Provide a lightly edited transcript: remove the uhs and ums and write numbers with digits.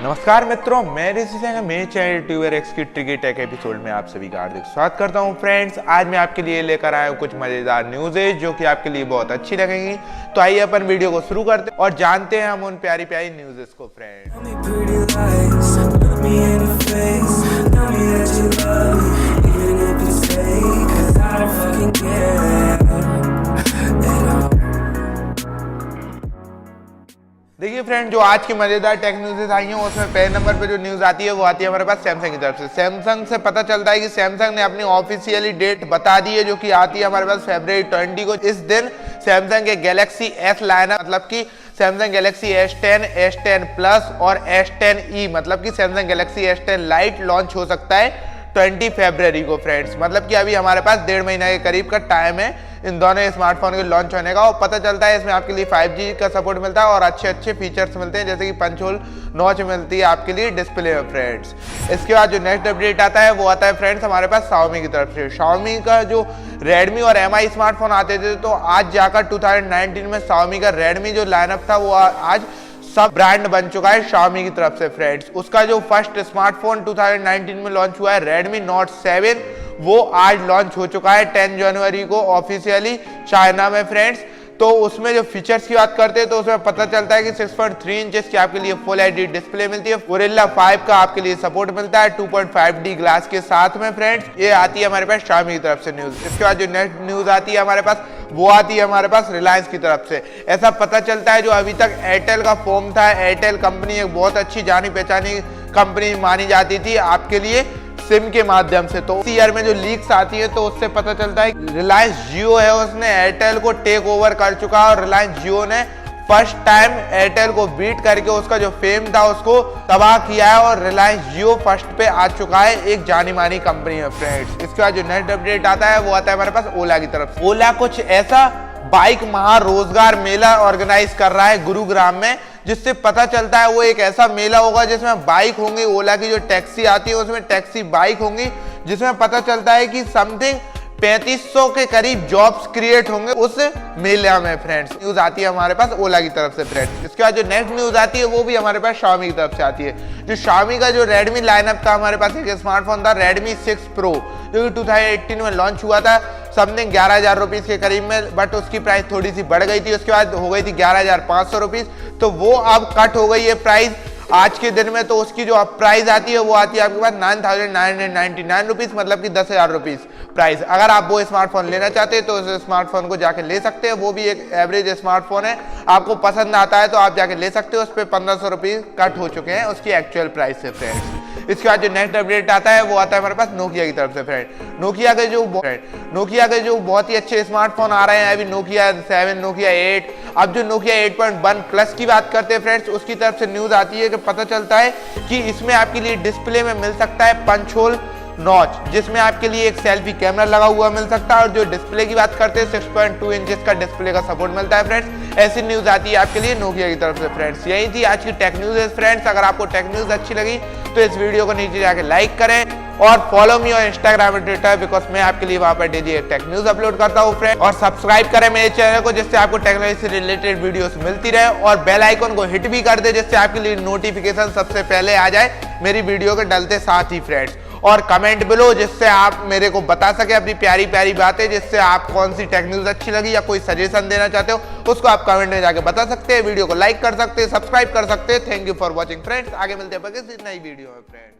नमस्कार मित्रों, मैं ऋषि सेंगर मेरे चैनल यूट्यूबर एक्स की ट्रिकी टेक एपिसोड में आप सभी का हार्दिक स्वागत करता हूं। फ्रेंड्स, आज मैं आपके लिए लेकर आया हूं कुछ मजेदार न्यूज़ेज जो कि आपके लिए बहुत अच्छी लगेंगी। तो आइए अपन वीडियो को शुरू करते हैं और जानते हैं हम उन प्यारी प्यारी न्यूज़ेज को। फ्रेंड्स, देखिए फ्रेंड, जो आज की मजेदार टेक न्यूज़ आई हैं उसमें पहले नंबर पे जो न्यूज़ आती है वो आती है हमारे पास सैमसंग की तरफ से। सैमसंग से पता चलता है कि सैमसंग ने अपनी ऑफिशियली डेट बता दी है, जो कि आती है हमारे पास फरवरी 20 को। इस दिन सैमसंग के गैलेक्सी एस लाइनअप, मतलब कि Samsung Galaxy S10, S10 plus और S10e, मतलब कि Samsung Galaxy S10 light launch हो सकता है 20 फरवरी को। फ्रेंड्स, मतलब कि अभी हमारे पास 1.5 महीना के करीब का टाइम है इन दोनों स्मार्टफोन के लॉन्च होने का। और पता चलता है इसमें आपके लिए 5G का सपोर्ट मिलता है और अच्छे अच्छे फीचर्स मिलते हैं, जैसे कि पंच होल नॉच मिलती है आपके लिए डिस्प्ले में। फ्रेंड्स, इसके बाद जो नेक्स्ट अपडेट आता है वो आता है फ्रेंड्स हमारे पास Xiaomi की तरफ से। Xiaomi का जो Redmi और MI स्मार्टफोन आते थे, तो आज जाकर 2019 में Xiaomi का Redmi जो लाइनअप था वो आज सब ब्रांड बन चुका है Xiaomi की तरफ से। फ्रेंड्स, उसका जो फर्स्ट स्मार्टफोन 2019 में लॉन्च हुआ है Redmi Note 7, वो आज लॉन्च हो चुका है 10 जनवरी को ऑफिशियली चाइना में। फ्रेंड्स, तो उसमें जो फीचर्स की बात करते हैं तो उसमें पता चलता है कि 6.3 इंचेस की आपके लिए फुल एचडी डिस्प्ले मिलती है। Gorilla 5 का आपके लिए सपोर्ट मिलता है 2.5D ग्लास के साथ में। फ्रेंड्स, ये आती है हमारे पास Xiaomi की तरफ से न्यूज। इसके बाद जो नेक्स्ट न्यूज आती है हमारे पास वो आती है हमारे पास रिलायंस की तरफ से। ऐसा पता चलता है जो अभी तक एयरटेल का फॉर्म था, एयरटेल कंपनी एक बहुत अच्छी जानी पहचानी कंपनी मानी जाती थी आपके लिए सिम के माध्यम से। तो इसी ईयर में जो लीक्स आती है तो उससे पता चलता है रिलायंस जियो है उसने एयरटेल को टेक ओवर कर चुका है और रिलायंस जियो ने फर्स्ट टाइम एयरटेल को बीट करके उसका जो फेम था उसको तबाह किया है और रिलायंस जियो फर्स्ट पे आ चुका है एक जानी मानी कंपनी है। फ्रेंड्स, इसके बाद जो नेक्स्ट अपडेट आता है वो आता है हमारे पास ओला की तरफ से। ओला कुछ ऐसा बाइक महा रोजगार मेला ऑर्गेनाइज कर रहा है गुरुग्राम में, जिससे पता चलता है वो एक ऐसा मेला होगा जिसमें बाइक होंगी। ओला की जो टैक्सी आती है उसमें टैक्सी बाइक होंगी, जिसमें पता चलता है कि समथिंग 3500 के करीब जॉब्स क्रिएट होंगे उस मेला में। फ्रेंड्स, न्यूज आती है हमारे पास ओला की तरफ से। फ्रेंड्स, इसके बाद जो नेक्स्ट न्यूज आती है वो भी हमारे पास Xiaomi की तरफ से आती है। जो Xiaomi का जो Redmi लाइनअप था, हमारे पास एक स्मार्टफोन था Redmi 6 Pro, जो कि 2018 में लॉन्च हुआ था समथिंग 11,000 रुपीज के करीब में, बट उसकी प्राइस थोड़ी सी बढ़ गई थी। उसके बाद हो गई थी 11,500 रुपीज, तो वो अब कट हो गई है प्राइस आज के दिन में। तो उसकी जो अब प्राइस आती है वो आती है आपके पास 9,999 रुपीज, मतलब कि 10,000 रुपीज प्राइस। अगर आप वो स्मार्टफोन लेना चाहते हैं तो उस स्मार्टफोन को जाके ले सकते हैं। वो भी एक एवरेज स्मार्टफोन है, आपको पसंद आता है तो आप जाके ले सकते हो। उस पर 1,500 रुपीज कट हो चुके हैं उसकी एक्चुअल प्राइस से। फ्रेंड्स, इसके बाद जो नेक्स्ट अपडेट आता है वो आता है हमारे पास नोकिया की तरफ से। फ्रेंड, नोकिया के जो बहुत ही अच्छे स्मार्टफोन आ रहे हैं अभी, Nokia 7, Nokia 8। अब जो Nokia 8.1 प्लस की बात करते हैं फ्रेंड्स, उसकी तरफ से न्यूज आती है कि पता चलता है कि इसमें आपके लिए डिस्प्ले में मिल सकता है पंच होल नॉच, जिसमें आपके लिए एक सेल्फी कैमरा लगा हुआ मिल सकता है। और जो डिस्प्ले की बात करते हैं 6.2 इंचेस का डिस्प्ले का सपोर्ट मिलता है। फ्रेंड्स, ऐसी न्यूज आती है आपके लिए Nokia की तरफ से। फ्रेंड्स, यही थी आज की टेक न्यूज। फ्रेंड्स, अगर आपको टेक न्यूज अच्छी लगी तो इस वीडियो को नीचे जाके लाइक करें और फॉलो मी और इंस्टाग्राम और ट्विटर, बिकॉज मैं आपके लिए वहां पर डेली एक टेक न्यूज अपलोड करता हूँ। फ्रेंड, और सब्सक्राइब करें मेरे चैनल को, जिससे आपको टेक्नोलॉजी से रिलेटेड वीडियोस मिलती रहे, और बेल आइकन को हिट भी कर दे जिससे आपके लिए नोटिफिकेशन सबसे पहले आ जाए मेरी वीडियो के डलते साथ ही। फ्रेंड्स, और कमेंट बिलो जिससे आप मेरे को बता सके अपनी प्यारी प्यारी बातें, जिससे आप कौन सी टेक न्यूज अच्छी लगी या कोई सजेशन देना चाहते हो उसको आप कमेंट में जाके बता सकते हैं। वीडियो को लाइक कर सकते हैं, सब्सक्राइब कर सकते हैं। Thank you for watching friends, आगे मिलते हैं किसी नई वीडियो में। फ्रेंड्स।